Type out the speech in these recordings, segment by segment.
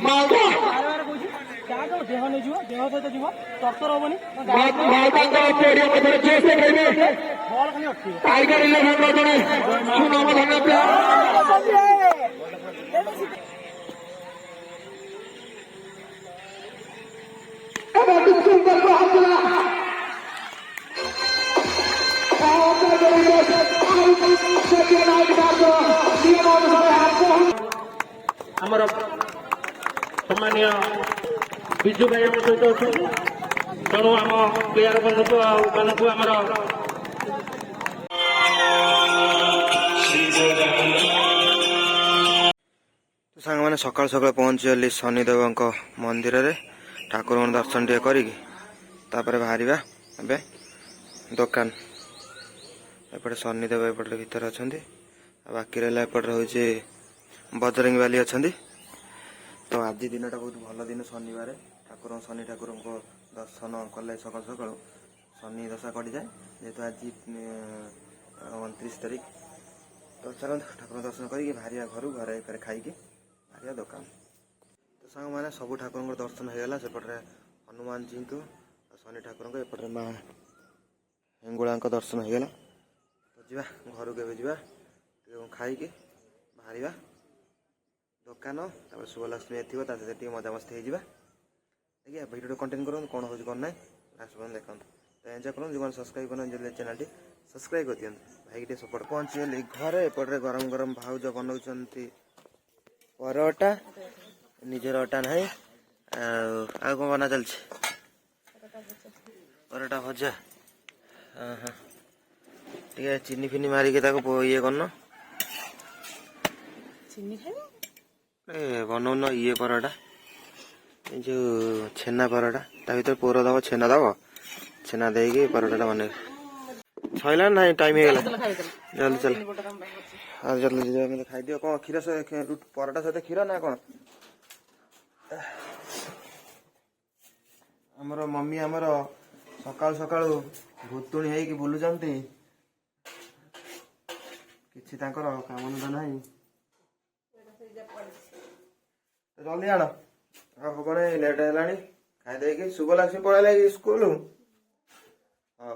ମାଲଦା ଦେହ ନେଇଯିବ ଦେହ ସହିତ ଯିବ ତରତର ହବନି ମାଲଦାଙ୍କ ପଡ଼ିଆ ମଧ୍ୟରେ ଜୋରସେ ଖେଳିବେ ବଲ୍ ଖାଲି ଅଟକିବ ଟାଇଗର ଇଲେଭେନର ଜଣେ ସୁନାମଧନ୍ୟ ପ୍ଲେୟାର এবং সুন্দর হাতলা ଆମର ସମ୍ମାନୀୟ ବିଜୁ ଭାଇ ଆମ ସହିତ ଅଛନ୍ତି। ତେଣୁ ଆମ ପ୍ଲେୟାର ମାନଙ୍କୁ ଆମର ସାଙ୍ଗମାନେ ସକାଳୁ ସକାଳୁ ପହଞ୍ଚିଗଲି ଶନିଦେବଙ୍କ ମନ୍ଦିରରେ ଠାକୁରଙ୍କ ଦର୍ଶନ ଟିକେ କରିକି ତାପରେ ବାହାରିବା ଏବେ ଦୋକାନ। ଏପଟେ ଶନିଦେବ ଏପଟେ ଭିତରେ ଅଛନ୍ତି ଆଉ ବାକି ରହିଲା ଏପଟେ ହେଉଛି ବଜରଙ୍ଗୀ ବାଲି ଅଛନ୍ତି। ତ ଆଜି ଦିନଟା ବହୁତ ଭଲ ଦିନ ଶନିବାର ଶନି ଠାକୁରଙ୍କ ଦର୍ଶନ କଲେ ସକାଳୁ ସକାଳୁ ଶନି ଦଶା କଟିଯାଏ ଯେହେତୁ ଆଜି 29 ତାରିଖ। ତ ଚାଲନ୍ତୁ ଠାକୁରଙ୍କ ଦର୍ଶନ କରିକି ବାହାରିବା ଘରେ ଖାଇକି ବାହାରିବା ଦୋକାନ। ତ ସାଙ୍ଗମାନେ ସବୁ ଠାକୁରଙ୍କର ଦର୍ଶନ ହେଇଗଲା। ସେପଟରେ ହନୁମାନଜୀଙ୍କୁ ଆଉ ଶନି ଠାକୁରଙ୍କ ଏପଟରେ ମା ହିଙ୍ଗୁଳାଙ୍କ ଦର୍ଶନ ହେଇଗଲା। ତ ଯିବା ଘରକୁ ଏବେ ଯିବା ଟିକେ ଖାଇକି ବାହାରିବା ଦୋକାନ। ତାପରେ ଶୁଭଲକ୍ଷ୍ମୀ ଥିବ ତା ସହିତ ଟିକେ ମଜାମସ୍ତି ହେଇଯିବା। ଆଜ୍ଞା ଭିଡ଼ିଓ କଣ୍ଟିନ୍ୟୁ କରନ୍ତୁ କ'ଣ ହେଉଛି କ'ଣ ନାହିଁ ଲାଷ୍ଟ ପର୍ଯ୍ୟନ୍ତ ଦେଖନ୍ତୁ। ତ ଏନ୍ଜୟ କରନ୍ତୁ। ଯେଉଁମାନେ ସବସ୍କ୍ରାଇବ୍ କରନ୍ତୁ ଚ୍ୟାନେଲଟି ସବସ୍କ୍ରାଇବ୍ କରିଦିଅନ୍ତୁ। ଭାଇକି ଟିକେ ସପୋର୍ଟ। ପହଞ୍ଚିଗଲି ଘରେ ଏପଟରେ ଗରମ ଗରମ ଭାଉଜ ବନାଉଛନ୍ତି ପରଟା ନିଜର ଅଟା ନାହିଁ ଆଉ କ'ଣ ବନା ଚାଲିଛି ପରଟା ଭଜା। ଟିକେ ଚିନି ଫିନି ମାରିକି ତାକୁ ଇଏ କରୁନ ବନଉନ ଇଏ ପରଟା ଏ ଯେଉଁ ଛେନା ପରଟା ତା ଭିତରେ ପୁର ଦବ ଛେନା ଛେନା ଦେଇକି ପରଟାଟା ବନେଇବ। ସଇଲା ନାହିଁ ଟାଇମ୍ ହେଇଗଲା ଜଲ୍ଦି ଚାଲ ଆଉ ଜଲ୍ଦି ଯିବା ଖାଇଦିଅ। କ'ଣ କ୍ଷୀର ପରଟା ସହିତ କ୍ଷୀର ନା କ'ଣ? ଆମର ମମି ଆମର ସକାଳୁ ସକାଳୁ ଭୁତୁଣି ହେଇକି ବୁଲୁଛନ୍ତି। କିଛି ତାଙ୍କର କାମଧନ୍ଦା ନାହିଁ। ଜଲ୍ଦି ଆଣ ଆଉ ହବନି ଲେଟ୍ ହେଲାଣି। ଖାଇଦେଇକି ଶୁଭଲକ୍ଷ୍ମୀ ପଳେଇଲା ସ୍କୁଲ। ହଁ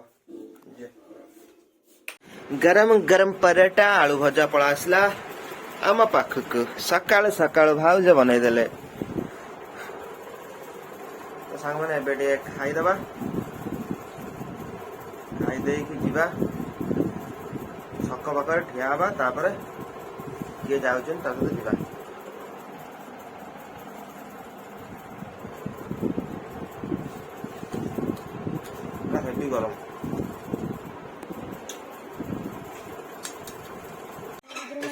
ଗରମ ଗରମ ପରଟା ଆଳୁ ଭଜା ପଳା ଆସିଲା ଆମ ପାଖକୁ। ସକାଳୁ ସକାଳୁ ଭାଉଜ ବନେଇଦେଲେ। ସାଙ୍ଗମାନେ ଏବେ ଟିକେ ଖାଇଦେବା। ଖାଇଦେଇକି ଯିବା ଛକ ପାଖରେ ଠିଆ ହେବା। ତାପରେ କିଏ ଯାଉଛନ୍ତି ତା ସହିତ ଯିବା। ହେବି ଗରମ।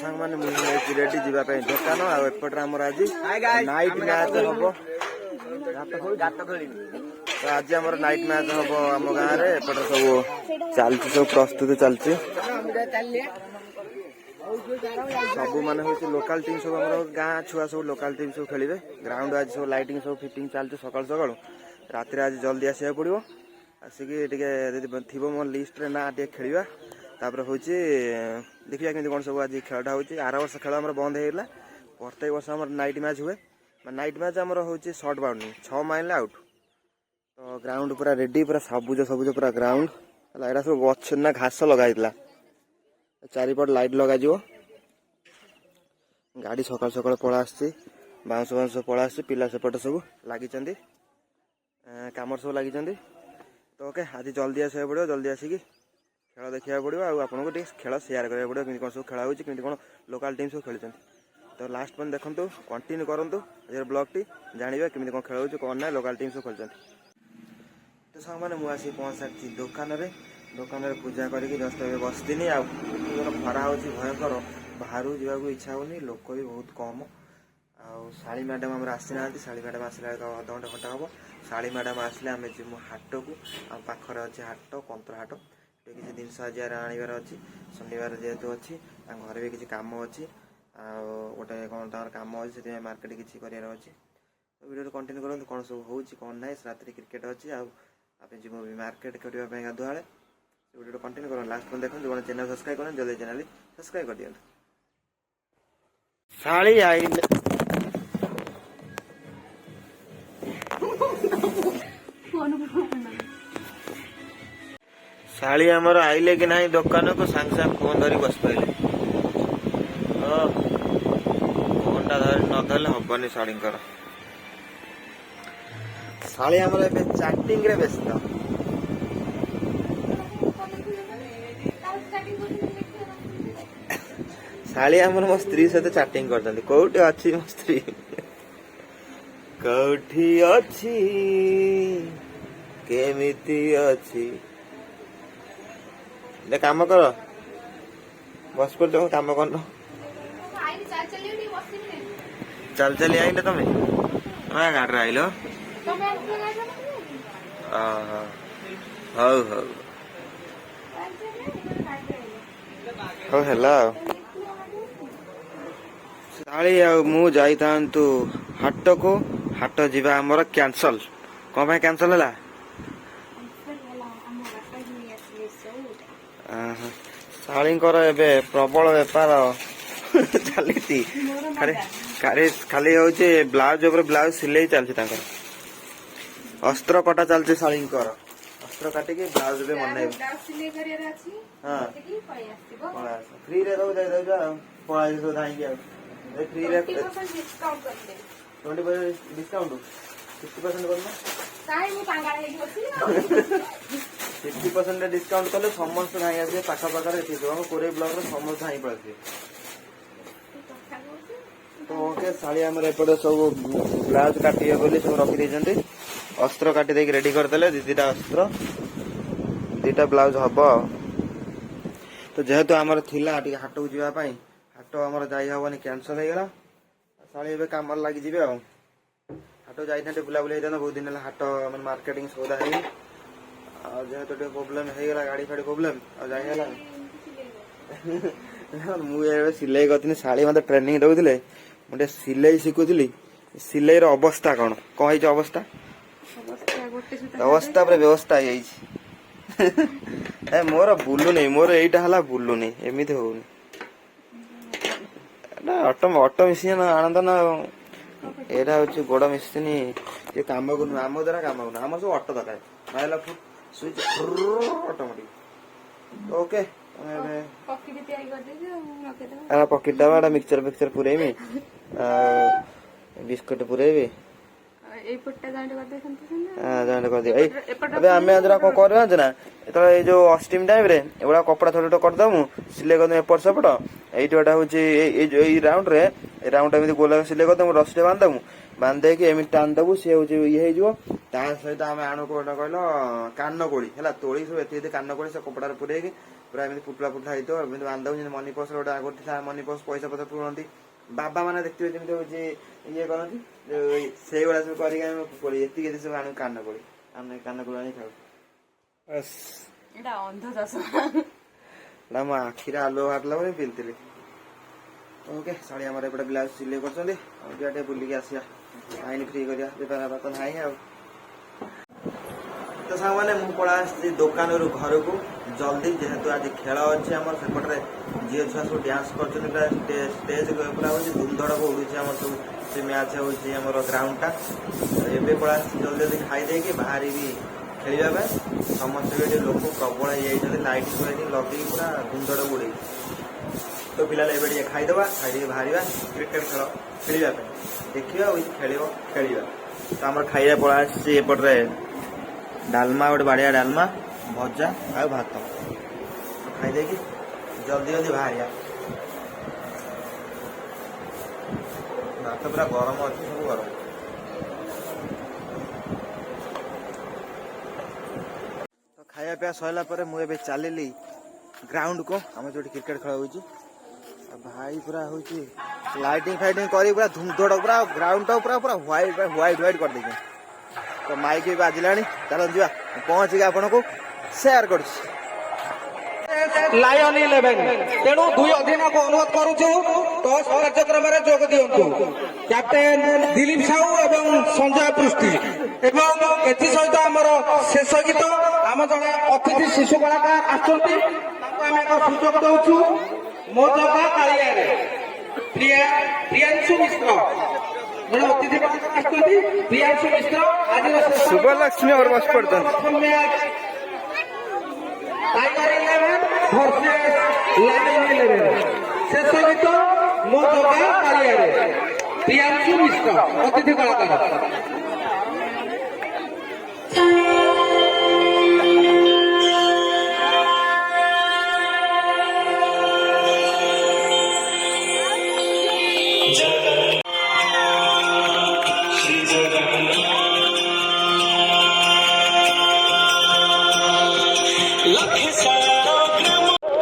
ସାଙ୍ଗମାନେ ମୁଁ ରେଡି ଯିବା ପାଇଁ ଦୋକାନ। ଆଉ ଏପଟରେ ଆମର ଆଜି ନାଇଟ୍ ମ୍ୟାଚ୍ ହବ। ତ ଆଜି ଆମର ନାଇଟ୍ ମ୍ୟାଚ୍ ହବ ଆମ ଗାଁରେ। ଏପଟେ ସବୁ ଚାଲିଛି ସବୁ ପ୍ରସ୍ତୁତି ଚାଲିଛି। ସବୁ ମାନେ ହେଉଛି ଲୋକାଲ ଟିମ୍ ସବୁ ଆମର ଗାଁ ଛୁଆ ସବୁ ଲୋକାଲ ଟିମ୍ ସବୁ ଖେଳିବେ। ଗ୍ରାଉଣ୍ଡ ଆଜି ସବୁ ଲାଇଟିଂ ସବୁ ଫିଟିଂ ଚାଲିଛି ସକାଳୁ ସକାଳୁ। ରାତିରେ ଆଜି ଜଲ୍ଦି ଆସିବାକୁ ପଡ଼ିବ। ଆସିକି ଟିକେ ଯଦି ଥିବ ମୋ ଲିଷ୍ଟରେ ନା ଟିକେ ଖେଳିବା। ତାପରେ ହେଉଛି ଦେଖିବା କେମିତି କ'ଣ ସବୁ ଆଜି ଖେଳଟା ହେଉଛି। ଆର ବର୍ଷ ଖେଳ ଆମର ବନ୍ଦ ହେଇଗଲା। ପ୍ରତ୍ୟେକ ବର୍ଷ ଆମର ନାଇଟ୍ ମ୍ୟାଚ୍ ହୁଏ। ନାଇଟ୍ ମ୍ୟାଚ୍ ଆମର ହେଉଛି ସର୍ଟ ବାଉଣ୍ଡ୍ରି 6 ମାଇଲ ଆଉଟ୍। ତ ଗ୍ରାଉଣ୍ଡ ପୁରା ରେଡି ପୁରା ସବୁଜ ପୁରା ଗ୍ରାଉଣ୍ଡ ହେଲା। ଏଇଟା ସବୁ ଗଛ ନା ଘାସ ଲଗା ହେଇଥିଲା। ଚାରିପଟ ଲାଇଟ୍ ଲଗାଯିବ। ଗାଡ଼ି ସକାଳୁ ସକାଳୁ ପଳା ଆସିଛି। ବାଉଁଶ ପଳା ଆସିଛି। ପିଲା ସେପଟେ ସବୁ ଲାଗିଛନ୍ତି କାମରେ ସବୁ ଲାଗିଛନ୍ତି। ତ ଓକେ ଆଜି ଜଲ୍ଦି ଆସିବାକୁ ପଡ଼ିବ। ଜଲ୍ଦି ଆସିକି ଖେଳ ଦେଖିବାକୁ ପଡ଼ିବ। ଆଉ ଆପଣଙ୍କୁ ଟିକେ ଖେଳ ସେୟାର କରିବାକୁ ପଡ଼ିବ କେମିତି କ'ଣ ସବୁ ଖେଳ ହେଉଛି କେମିତି କ'ଣ ଲୋକାଲ ଟିମ୍ ସବୁ ଖେଳୁଛନ୍ତି। ତ ଲାଷ୍ଟ ପର୍ଯ୍ୟନ୍ତ ଦେଖନ୍ତୁ କଣ୍ଟିନ୍ୟୁ କରନ୍ତୁ ଆଜିର ବ୍ଲଗ୍ଟି ଜାଣିବେ କେମିତି କ'ଣ ଖେଳ ହେଉଛି କ'ଣ ନାହିଁ ଲୋକାଲ ଟିମ୍ ସବୁ ଖେଳୁଛନ୍ତି। ତ ସାଙ୍ଗମାନେ ମୁଁ ଆସିକି ପହଞ୍ଚିସାରିଛି ଦୋକାନରେ ପୂଜା କରିକି ଜଷ୍ଟ ଏବେ ବସିଥିଲି। ଆଉ ଖରା ହେଉଛି ଭୟଙ୍କର ବାହାରକୁ ଯିବାକୁ ଇଚ୍ଛା ହେଉନି। ଲୋକ ବି ବହୁତ କମ୍। ଆଉ ଶାଳି ମ୍ୟାଡ଼ାମ୍ ଆମର ଆସିନାହାନ୍ତି। ଶାଳି ମ୍ୟାଡ଼ାମ୍ ଆସିଲା ବେଳକୁ ଅଧଘଣ୍ଟା ଘଣ୍ଟା ହେବ। ଶାଳି ମ୍ୟାଡ଼ାମ୍ ଆସିଲେ ଆମେ ଯିବୁ ହାଟକୁ। ଆମ ପାଖରେ ଅଛି ହାଟ କନ୍ତର ହାଟ। କିଛି ଜିନିଷ ଆଜି ଆଣିବାର ଅଛି। ଶନିବାର ଯେହେତୁ ଅଛି ତାଙ୍କ ଘରେ ବି କିଛି କାମ ଅଛି। ଆଉ ଗୋଟେ କ'ଣ ତାଙ୍କର କାମ ଅଛି ସେଥିପାଇଁ ମାର୍କେଟ କିଛି କରିବାର ଅଛି। ଭିଡ଼ିଓରେ କଣ୍ଟିନ୍ୟୁ କରନ୍ତୁ କ'ଣ ସବୁ ହେଉଛି କ'ଣ ନାହିଁ। ରାତିରେ କ୍ରିକେଟ୍ ଅଛି। ଆଉ ଆମେ ଯିବୁ ମାର୍କେଟ କରିବା ପାଇଁ ଗାଧୁଆବେଳେ। ଭିଡ଼ିଓ କଣ୍ଟିନ୍ୟୁ କରନ୍ତୁ ଲାଷ୍ଟ ପର୍ଯ୍ୟନ୍ତ ଦେଖନ୍ତୁ। ଯେଉଁମାନେ ଚ୍ୟାନେଲ୍ ସବସ୍କ୍ରାଇବ୍ କରନ୍ତୁ ଜଲ୍ଦି ଚ୍ୟାନେଲ୍ ସବସ୍କ୍ରାଇବ୍ କରିଦିଅନ୍ତୁ। ଶାଳି ଆଇଲେ ଶାଳି ଆମର ଆଇଲେ କି ନାହିଁ ଦୋକାନକୁ ସାଙ୍ଗେ ସାଙ୍ଗେ ଫୋନ ଧରି ବସି ପଇଲେ। ଫୋନଟା ଧରି ନ ଧରିଲେ ହବନି ଶାଳିଙ୍କର। ଶାଳି ଆମର ଏବେ ଚାଟିଂ ରେ ବ୍ୟସ୍ତ। ଶାଳି ଆମର ମୋ ସ୍ତ୍ରୀ ସହିତ ଚାଟିଂ କରୁଛନ୍ତି। କୋଉଠି ଅଛି ମୋ ସ୍ତ୍ରୀ? କୋଉଠି ଅଛି କେମିତି ଅଛି? କାମ କର, ବସ ପଡୁଛ, କାମ କରୁନ। ଚାଲି ଚାଲି ଆଇଲେ ତମେ? ଗାଡିରେ ଆଇଲ? ହଉ ହଉ ହଉ ହେଲା ଆଉ। ଶାଳି ଆଉ ମୁଁ ଯାଇଥାନ୍ତୁ ହାଟକୁ। ହାଟ ଯିବା ଆମର କ୍ୟାନସଲ। କଣ ପାଇଁ କ୍ୟାନସଲ ହେଲା? ଶାଳିଙ୍କର ଏବେ ପ୍ରବଳ ବେପାର ଚାଲିଛି। ଖାଲି ହଉଛି ବ୍ଲାଉଜ ଉପରେ ବ୍ଲାଉଜ ସିଲେଇ ଚାଲିଛି ତାଙ୍କର। ଅସ୍ତ୍ର କଟା ଚାଲିଛି ଶାଳିଙ୍କର। ଅସ୍ତ୍ର କାଟିକି ବ୍ଲାଉଜ ବି ବନେଇବେ। ହଁ ଫ୍ରିରେ ଦଉଛ ଆଉ ପଳାଇ ସବୁ ଧାଇଁକି ଆଉ ଫ୍ରିରେ 20% ଡିସକାଉଣ୍ଟ 50% କରୁନ। 50% ଡିସକାଉଣ୍ଟ କଲେ ସମସ୍ତେ ଧାଇଁ ଆସିବେ। ପାଖ ପାଖରେ ଏଠି କୋରେଇ ବ୍ଲକରେ ସମସ୍ତେ ଧାଇଁ ପଳେଇବେ। ତ ଓକେ, ଶାଳି ଆମର ଏପଟେ ସବୁ ବ୍ଲାଉଜ କାଟିବେ ବୋଲି ସବୁ ରଖିଦେଇଛନ୍ତି। ଅସ୍ତ୍ର କାଟି ଦେଇକି ରେଡି କରିଦେଲେ। ଦିଟା ଅସ୍ତ୍ର, ଦିଟା ବ୍ଲାଉଜ ହବ। ତ ଯେହେତୁ ଆମର ଥିଲା ଟିକେ ହାଟକୁ ଯିବା ପାଇଁ, ହାଟ ଆମର ଯାଇ ହବନି, କ୍ୟାନସଲ ହେଇଗଲା। ଶାଳି ଏବେ କାମରେ ଲାଗିଯିବେ ଆଉ। ହାଟ ଯାଇଥାନ୍ତେ, ବୁଲାବୁଲି ହେଇଥାନ୍ତା। ବହୁତ ଦିନ ହେଲା ହାଟ ମାନେ ମାର୍କେଟିଂ ସଉଦା ହେଇନି। ଆଉ ଯେହେତୁ ଟିକେ ପ୍ରୋବ୍ଲେମ ହେଇଗଲା, ଗାଡି ଫାଡି ପ୍ରୋବ୍ଲେମ, ଆଉ ଯାଇ ହେଲାନି। ମୁଁ ଏବେ ସିଲେଇ କରିଥିଲି। ଶାଳି ମତେ ଟ୍ରେନିଂ ଦଉଥିଲେ, ମୁଁ ଟିକେ ସିଲେଇ ଶିଖୁଥିଲି। ସିଲେଇର ଅବସ୍ଥା କଣ ହେଇଛି? ଅବସ୍ଥା ପୁରା ବ୍ୟବସ୍ଥା ହେଇଯାଇଛି। ମୋର ବୁଲୁନି, ମୋର ଏଇଟା ହେଲା ବୁଲୁନି, ଏମିତି ହଉନି। ଅଟୋ ମେସିନ୍ ଆଣନ୍ତା ନା। ଏଇଟା ହଉଛି ଗୋଡ ମେସିନ୍, ସେ କାମ କରୁନୁ, ଆମ ଦ୍ଵାରା କାମ କରୁନୁ। ଆମର ସବୁ ଅଟୋ ଦରକାର, ସୁଇଚ ଅଟୋମେଟିକ। ଓକେ, ପକେଟ ଦବା, ମିକ୍ସଚର ଫିକ୍ସଚର ପୁରେଇବି, ବିସ୍କୁଟ ପୁରେଇବି। ଏବେ ଆମେ କଣ କରିବା ଜାଣିଛ ନା? ଯେତେବେଳେ ଏଇ ଯୋଉ ଅଷ୍ଟିମ ଟାଇମ ରେ ଏଗୁଡା କପଡା ଛୋଟ ଛୋଟ କରିଦବୁ, ସିଲେଇ କରିଦବୁ ଏପଟ ସେପଟ। ଏଇଠି ଗୋଟେ ହଉଛି ଏଇ ରାଉଣ୍ଡ ରେ, ଏଇ ରାଉଣ୍ଡ ଏମିତି ଗୋଲ ସିଲେଇ କରିଦବୁ, ରସିଟେ ବାନ୍ଧିଦବୁ। ବାନ୍ଧି ଦେଇକି ଏମିତି ଟାଣିଦବୁ, ସିଏ ହଉଛି ଇଏ ହେଇଯିବ। ତା ସହିତ ଆମେ ଆଣୁ କୋଉଟା କହିଲ, କାନ କୋଳି ହେଲା। ତୋଳି ସବୁ ଏତିକି କାନ କୋଳି ସେ କପଡାରେ ପୁରେଇକି ପୁରା ଏମିତି ପୁଟଲା ପୁଟଲା ହେଇଥିବ। ଏମିତି ବାନ୍ଧିଦବୁ, ଯେମିତି ମନି ପର୍ସ ଗୋଟେ ଆଗରୁ ଥିଲା। ମନି ପର୍ସ ପଇସା ପତ୍ର ପୁରନ୍ତି, ବାବା ମାନେ ଦେଖିଥିବେ ଯେମିତି ହଉଛି ଇଏ କରନ୍ତି, ସେଇଭଳିଆ ସବୁ କରିକି ଆମେ କୋଳି ଏତିକି ସବୁ ଆଣୁ। କାନ କୋଳି ଆମେ କାନ କୋଳି ଆଣି ଖାଉ। ମୋ ଆଖିରେ ଆଲୁଅ ବାହାରିଲା ବୋଲି ପିନ୍ଧିଥିଲି। ଓକେ, ଶାଳି ଆମର ଏପଟେ ବ୍ଲାଉଜ ସିଲେଇ କରୁଛନ୍ତି। ଯିବା ଟିକେ ବୁଲିକି ଆସିବା, ଆଇନ ଫ୍ରି କରିବା। ବେପାର ତ ନାହିଁ ଆଉ। ତ ସାଙ୍ଗମାନେ, ମୁଁ ପଳେଇ ଆସିଛି ଦୋକାନରୁ ଘରକୁ ଜଲ୍ଦି, ଯେହେତୁ ଆଜି ଖେଳ ଅଛି ଆମର। ସେପଟରେ ଝିଅ ଛୁଆ ସବୁ ଡ୍ୟାନ୍ସ କରୁଛନ୍ତି, ପୁରା ଷ୍ଟେଜ ପୁରା ହଉଛି ଧୁମଧଡ଼କ ଉଡୁଛି ଆମର ସବୁ। ସେ ମ୍ୟାଚ୍ ହଉଛି ଆମର ଗ୍ରାଉଣ୍ଡଟା। ଏବେ ପଳେଇ ଆସିଛି ଜଲ୍ଦି ଜଲ୍ଦି ଖାଇ ଦେଇକି ବାହାରିବି ଖେଳିବା ପାଇଁ। ସମସ୍ତେ ବି ଏଠି ଲୋକ ପ୍ରବଳ ହେଇଯାଇଛନ୍ତି, ଲାଇଟ୍ ଫାଇଟ୍ ଲଗେଇକି ପୁରା ଧୁମଧଡ଼କ ଉଡେଇଛି। ତ ପିଲାମାନେ ଏବେ ଟିକେ ଖାଇଦେବା, ଖାଇଦେଇକି ବାହାରିବା କ୍ରିକେଟ ଖେଳ ଖେଳିବା ପାଇଁ। ଦେଖିବା ଖେଳିବା। ତ ଆମର ଖାଇବା ପଳେଇ ଆସିଛି ଏପଟରେ ଡାଲମା, ଗୋଟେ ବାଡ଼ିଆ ଡାଲମା, ଭଜା ଆଉ ଭାତ। ଖାଇଦେଇକି ଜଲ୍ଦି ଜଲ୍ଦି ବାହାରିବା। ଭାତ ପୁରା ଗରମ ଅଛି, ସବୁ ଗରମ। ତ ଖାଇବା ପିଇବା ସରିଲା ପରେ ମୁଁ ଏବେ ଚାଲିଲି ଗ୍ରାଉଣ୍ଡକୁ, ଆମର ଯୋଉଠି କ୍ରିକେଟ ଖେଳ ହଉଛି। ଆଉ ଭାଇ ପୁରା ହଉଛି ଲାଇଟିଂ ଫାଇଟିଂ କରି ପୁରା ଧୁମଧଡ଼କ, ପୁରା ଗ୍ରାଉଣ୍ଡ ପୁରା ହ୍ୱାଇଟ୍ କରିଦେଇଛି। ତ ମାଇକ୍ ବି ବାଜିଲାଣି, ଚାଲ ଯିବା। ପହଞ୍ଚିକି ଆପଣଙ୍କୁ ସେୟାର କରୁଛି। ଲାୟନ 11 ତେଣୁ ଦୁଇ ଅଧିନାୟକ ଅନୁରୋଧ କରୁଛୁ, ଟସ୍ କାର୍ଯ୍ୟକ୍ରମରେ ଯୋଗ ଦିଅନ୍ତୁ। କ୍ୟାପ୍ଟେନ ଦିଲ୍ଲୀପ ସାହୁ ଏବଂ ସଞ୍ଜୟ ପୃଷ୍ଟି। ଏବଂ ଏଥିସହିତ ଆମର ଶେଷ ଗୀତ, ଆମ ଜଣେ ଅତିଥି ଶିଶୁ କଳାକାର ଆସୁଛନ୍ତି, ତାଙ୍କୁ ଆମେ ଏକ ସୁଯୋଗ ଦଉଛୁ। ମୋ ଜଗା କାଳିଆରେ ପ୍ରିୟାଂଶୁ ମିଶ୍ର, ଜଣେ ଅତିଥି କଳାକାର ଆସୁଛନ୍ତି, ପ୍ରିୟାଂଶୁ ମିଶ୍ର। ଆଜିର ଶୁଭଲକ୍ଷ୍ମୀ ବସି ପଡୁଛନ୍ତି। टाइगर 11 वर्सेस लायन 11 शेष गीत मो जगह कालिया प्रियांशु मिश्र अतिथि कलाकार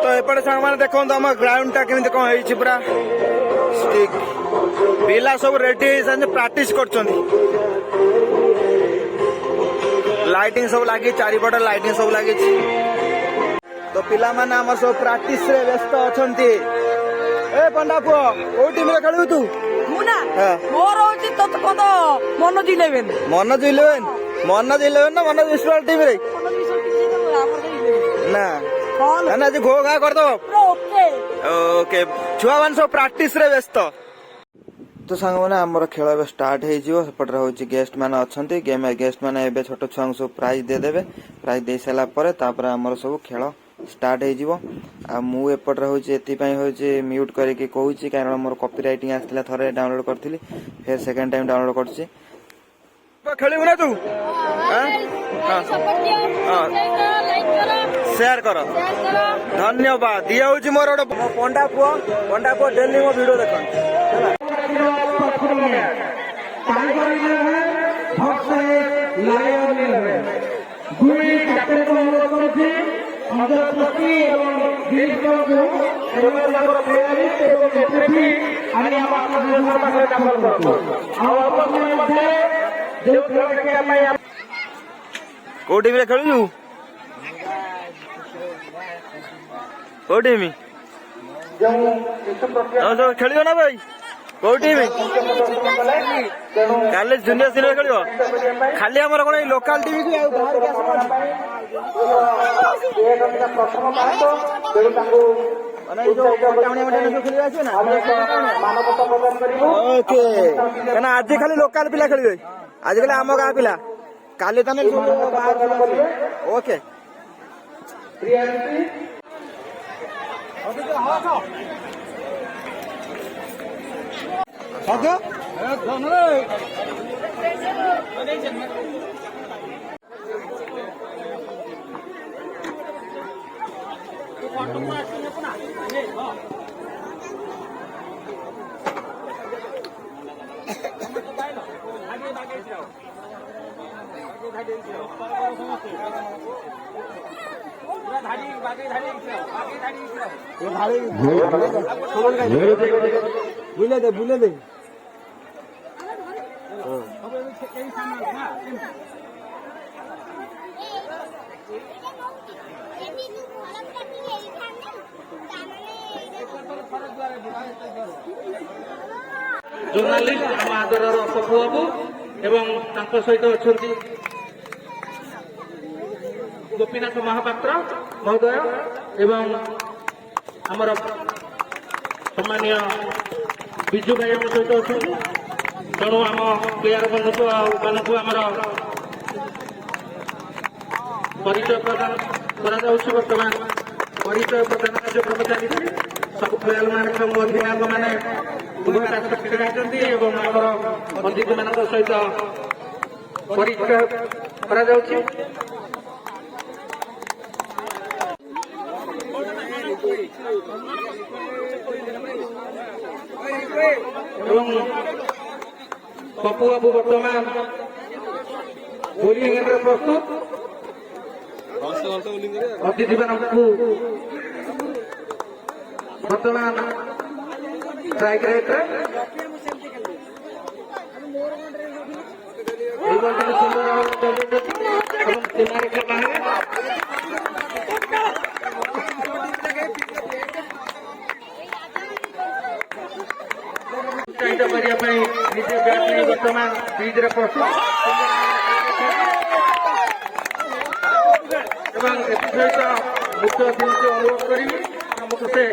तो एपटे सांग मैंने देखो आम ग्राउंड टा केमी कौन है पूरा स्टिक पिला सब रेडी प्राक्ट कर लाइटिंग सब लगी चारिपट लाइटिंग सब लगी तो पिला माने आम सब प्राक्ट व्यस्त अच्छा ए पंडा पुओ को टीम रे खेलु तू मुना हाँ। मोर होची तो कत मनोज 11 मनोज 11 मनोज 11 ना मनोज विश्वाल टीम रे ना कॉल ना आज घो घा कर दो ओके ओके छुआ मान सब प्राक्ट रे व्यस्त तो सांग मैंने आमर खेल ए स्टार्ट होपटे हूँ गेस्ट मैंने अच्छा गेम गेस्ट मैंने ए छोट छुआ सब प्राइज देदेवे प्राइज दे सारापर आमर सब खेल स्टार्ट हो मुपटे हूँ ये म्यूट करके कहूँ कारण मोर कॉपी राइटिंग आसला थे डाउनलोड करी फिर सेकेंड टाइम डाउनलोड कर खेलू ना तू शेयर कर धन्यवाद दिया हूँ मोर गोटे पंडा पुओ डेली मो वीडियो देख टाइगर 11 वर्सेस लायन 11 दुई कैप्टेन को अनुरोध करुछि संजय पृथ्वी एवं दिलीप को एवं तांकर प्लेयरिस्ट एवं रेफरी आनी हम आपन निर्णय पाखरे दाखल करतो आ अपन मध्ये जो खेल के पई को टीम रे खेलु को टीम जो खेलियो ना भाई को टीम काले जूनियर सीनियर खेलियो खाली हमर कोन लोकल टीम की आ बाहर के प्रथम मैच तेणु तांको माने जो टाउन में खेलियो आछे ना मानवता प्रदान करिवो ओके कना आज खाली लोकल पिला खेलियो आज खाली आम गाँ पिला काली तने बाहर ओके प्रियांशी बुले दे जर्नालीस्ट आम आदर पप्पू बाबू एवं सहित अच्छा गोपीनाथ महापात्र महोदय एवं आमर सम्मानीय विजु भाई आम सहित अच्छा तेणु आम प्लेयर मानक आमर परिचय प्रदान बर्तमान परिचय प्रदान कार्यक्रम चली सब प्लेयर मान अधिनायक मैंने उभय पार्श्व छड़ा एवं आमर अधिक मान सहित परिचय कर पप्पू बाबू बर्तमान बोलिंग प्रस्तुत अतिथि मानू बर्तमान स्ट्राइक रेट निजे बैट्समैन बर्तमान पिच प्रस्तुत एवं सहित मुख्य अतिथि अनुरोध करी आमको से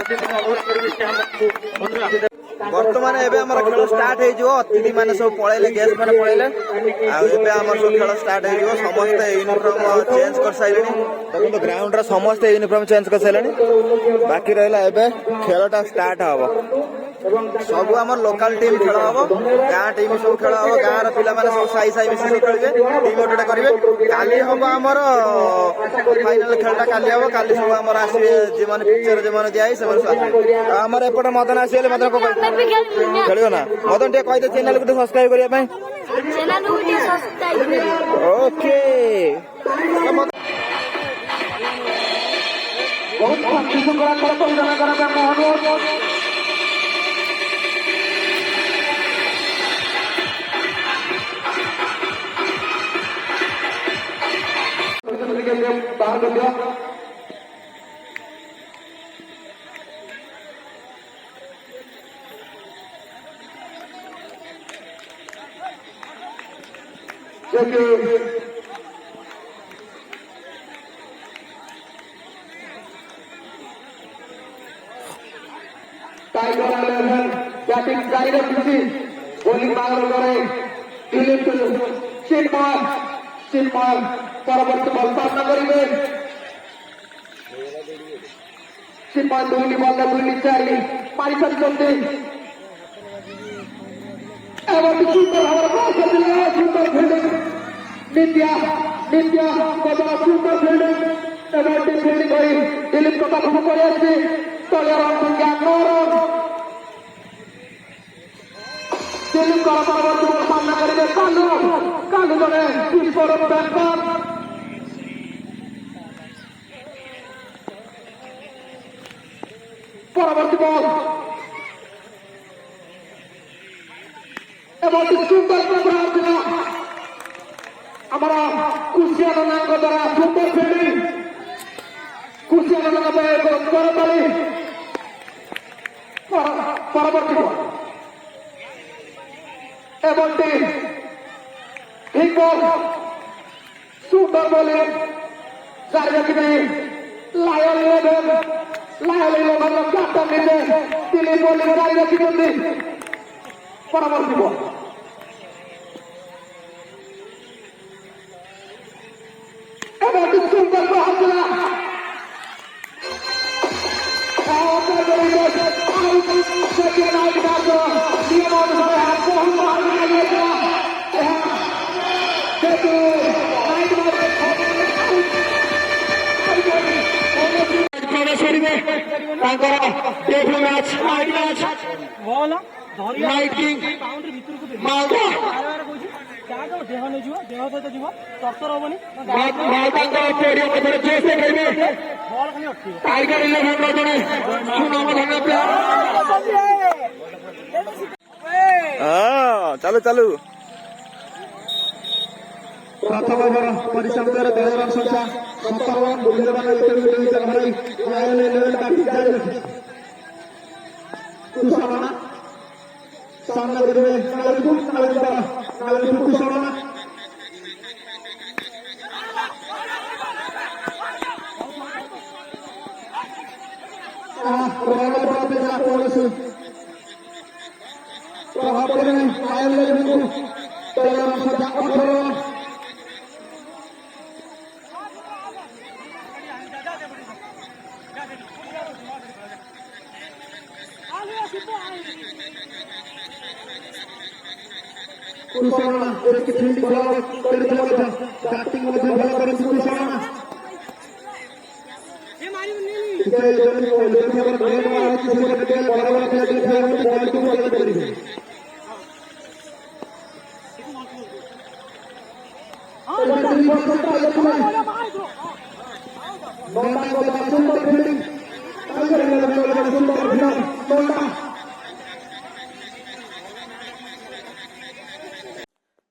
ମୁଖ୍ୟ ଅନୁରୋଧ କରିବି ସେ ଆମକୁ ମନ୍ଦିର ଆସିବେ। ବର୍ତ୍ତମାନ ଏବେ ଆମର ଖେଳ ଷ୍ଟାର୍ଟ ହେଇଯିବ। ଅତିଥି ମାନେ ସବୁ ପଳେଇଲେ, ଗେଷ୍ଟ ମାନେ ପଳେଇଲେ, ଆଉ ଏବେ ଆମର ସବୁ ଖେଳ ଷ୍ଟାର୍ଟ ହେଇଯିବ। ସମସ୍ତେ ୟୁନିଫର୍ମ ଚେଞ୍ଜ କରିସାରିଲେଣି। ଦେଖନ୍ତୁ ଗ୍ରାଉଣ୍ଡରେ ସମସ୍ତେ ୟୁନିଫର୍ମ ଚେଞ୍ଜ କରିସାରିଲେଣି। ବାକି ରହିଲା ଏବେ ଖେଳଟା ଷ୍ଟାର୍ଟ ହବ। ସବୁ ଆମର ଲୋକାଲ ଟିମ୍ ଖେଳ ହବ, ଗାଁ ଟିମ୍ ସବୁ ଖେଳ ହବ। ଗାଁର ପିଲାମାନେ ସବୁ ସାଇ ସାଇ ମିଶି ସବୁ ଖେଳିବେ, ଟିମ୍ ଗୋଟେ କରିବେ। କାଲି ହବ ଆମର ଫାଇନାଲ ଖେଳଟା କାଲି ହବ। କାଲି ସବୁ ଆମର ଆସିବେ, ଯେଉଁମାନେ ପିକ୍ଚର ଯେଉଁମାନେ ଦିଆହେଇ ସେମାନେ ସବୁ ଆସିବେ। ଆଉ ଆମର ଏପଟେ ମଦନ ଆସିଗଲେ, ମଦନ କଣ ଖେଳିବ ନା? ମଦନ ଟିକେ କହିଦେ ଚ୍ୟାନେଲକୁ ଟିକେ ସବସ୍କ୍ରାଇବ କରିବା ପାଇଁ। ଓକେ ବହୁତ ଶାନ୍ତି ଶୃଙ୍ଖଳା ପରିଚାଳନା କରିବା ପାଇଁ ଅନୁରୋଧ। ବାହାର କରିଦିଅ। टाइगर 11 बैटिंग जारी रखी, बॉलिंग बाहर करे दिलीप चिन्मय परवर्ती बल सामना करेंगे। चिन्मय 2 बल 2 4 मारी सारी सुंदर भाव सुंदर फील्डिंग नित्या बदल सुंदर फील्डिंग फील्डिंग दिलीप को पाखक पड़े तलिया रन संख्या 9 रन। दिलीप परवर्ती बल सामना करेंगे कालू जड़े विस्फोरक बैट्समैन। परवर्ती बल सुंदर प्रोग्राम दिला हमारा कुशियान द्वारा सुंदर फील्डिंग कुशियान परवर्ती बल ठीक बल सुंदर बॉलिंग जारी रखिए। लायल 11 कैप्टन नीचे दिलीप बॉलिंग जारी रखिए। परवर्ती बल सुंदर बहादुर ବଲ ଧରିବା ନାଇଟ୍ କିଙ୍ଗ ବାଉଣ୍ଡରୀ ଭିତରକୁ ଦେବେ। ମାଲଦା ବାରବାର କହୁଛି ଯାହା ଦେହ ନେଇଯିବ, ଦେହ ସହିତ ଯିବ, ତରତର ହବନି। ମାଲଦାଙ୍କ ପଡ଼ିଆ ମଧ୍ୟରେ ଜୋସ୍ ଦେଖାଇବେ। ବଲ ଖାଲି ଅଟକିବ। टाइगर 11 ଜଣେ ସୁନାମଧନ୍ୟ ପ୍ଲେୟାର। ଚାଲୁ ଚାଲୁ। प्रथम ओभर परिसमाप्तिर 13 रन संख्या 17 रन मूल्यवान विकेट हराई लायल 11 बैटिंग जारी रखी। कुशलना सामना करेंगे नागरिक कुशलना प्रभाव पड़ेगा लायल 11 13 रन संख्या 18 रन। कुशलना एक फील्ड भल बैटिंग भल कर कुशलना सुंदर फील्डिंग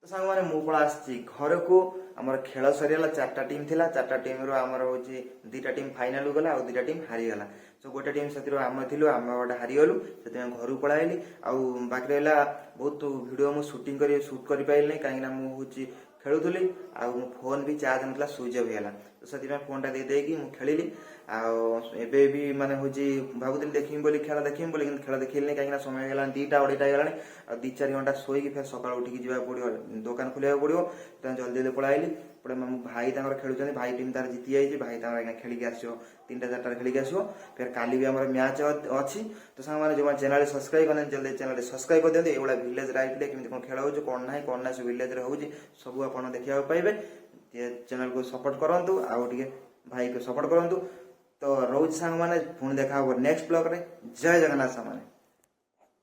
ସାଙ୍ଗମାନେ ମୁଁ ପଳା ଆସିଛି ଘରକୁ। ଆମର ଖେଳ ସରିଗଲା, 4ଟା ଟିମ୍ ଥିଲା। 4ଟା ଟିମ୍ରୁ ଆମର ହଉଛି 2ଟା ଟିମ୍ ଫାଇନାଲକୁ ଗଲା ଆଉ 2ଟା ଟିମ୍ ହାରିଗଲା। ତ ଗୋଟେ ଟିମ୍ ସେଥିରୁ ଆମେ ଥିଲୁ, ଆମେ ଗୋଟେ ହାରିଗଲୁ, ସେଥିପାଇଁ ଘରକୁ ପଳାଇଲି। ଆଉ ବାକି ରହିଲା ବହୁତ ଭିଡ଼ିଓ ମୁଁ ସୁଟ୍ କରିପାରିଲିନି, କାହିଁକିନା ମୁଁ ହଉଛି ଖେଳୁଥିଲି ଆଉ ମୋ ଫୋନ୍ ବି ଚାର୍ଜ ନଥିଲା ସୁଇଚ୍ ଅଫ୍ ହେଇଗଲା ତ ସେଥିପାଇଁ ଫୋନ୍ଟା ଦେଇକି ମୁଁ ଖେଳିଲି ଆଉ ଏବେ ବି ମାନେ ହେଉଛି ଭାବୁଥିଲି ଦେଖିବି ବୋଲି ଖେଳ ଦେଖିବି ବୋଲି କିନ୍ତୁ ଖେଳ ଦେଖିଲିନି କାହିଁକିନା ସମୟ ହେଇଗଲାଣି 2ଟା 2:30 ହେଇଗଲାଣି ଆଉ 2-4 ଘଣ୍ଟା ଶୋଇକି ଫେର ସକାଳୁ ଉଠିକି ଯିବାକୁ ପଡ଼ିବ ଦୋକାନ ଖୋଲିବାକୁ ପଡ଼ିବ ତେଣୁ ଜଲ୍ଦି ପଳାଇଲି ଏପଟେ ମୋ ଭାଇ ତାଙ୍କର ଖେଳୁଛନ୍ତି ଭାଇ ଟିମ୍ ତାର ଜିତି ଯାଇଛି ଭାଇ ତାଙ୍କର ଆଜ୍ଞା ଖେଳିକି ଆସିବ 3ଟା 4ଟାରେ ଖେଳିକି ଆସିବ ଫେର କାଲି ବି ଆମର ମ୍ୟାଚ୍ ଅଛି ତ ସାଙ୍ଗମାନେ ଯେଉଁମାନେ ଚ୍ୟାନେଲ୍ ସବସ୍କ୍ରାଇବ୍ କରନ୍ତି ଜଲ୍ଦି ଚ୍ୟାନେଲ୍ ସବସ୍କ୍ରାଇବ୍ କରିଦିଅନ୍ତି ଏଇଭଳିଆ ଭିଲେଜ୍ ଲାଇଫ୍ରେ କେମିତି କ'ଣ ଖେଳ ହେଉଛି କ'ଣ ନାହିଁ ସବୁ ଭିଲେଜ୍ରେ ହେଉଛି ସବୁ ଆପଣ ଦେଖିବାକୁ ପାଇବେ ଚ୍ୟାନେଲ୍କୁ ସପୋର୍ଟ କରନ୍ତୁ ଆଉ ଟିକେ ଭାଇକୁ ସପୋର୍ଟ କରନ୍ତୁ ତ ରହୁଛି ସାଙ୍ଗମାନେ ପୁଣି ଦେଖା ହବ ନେକ୍ସଟ ବ୍ଲଗ୍ରେ ଜୟ ଜଗନ୍ନାଥ ସାଙ୍ଗମାନେ।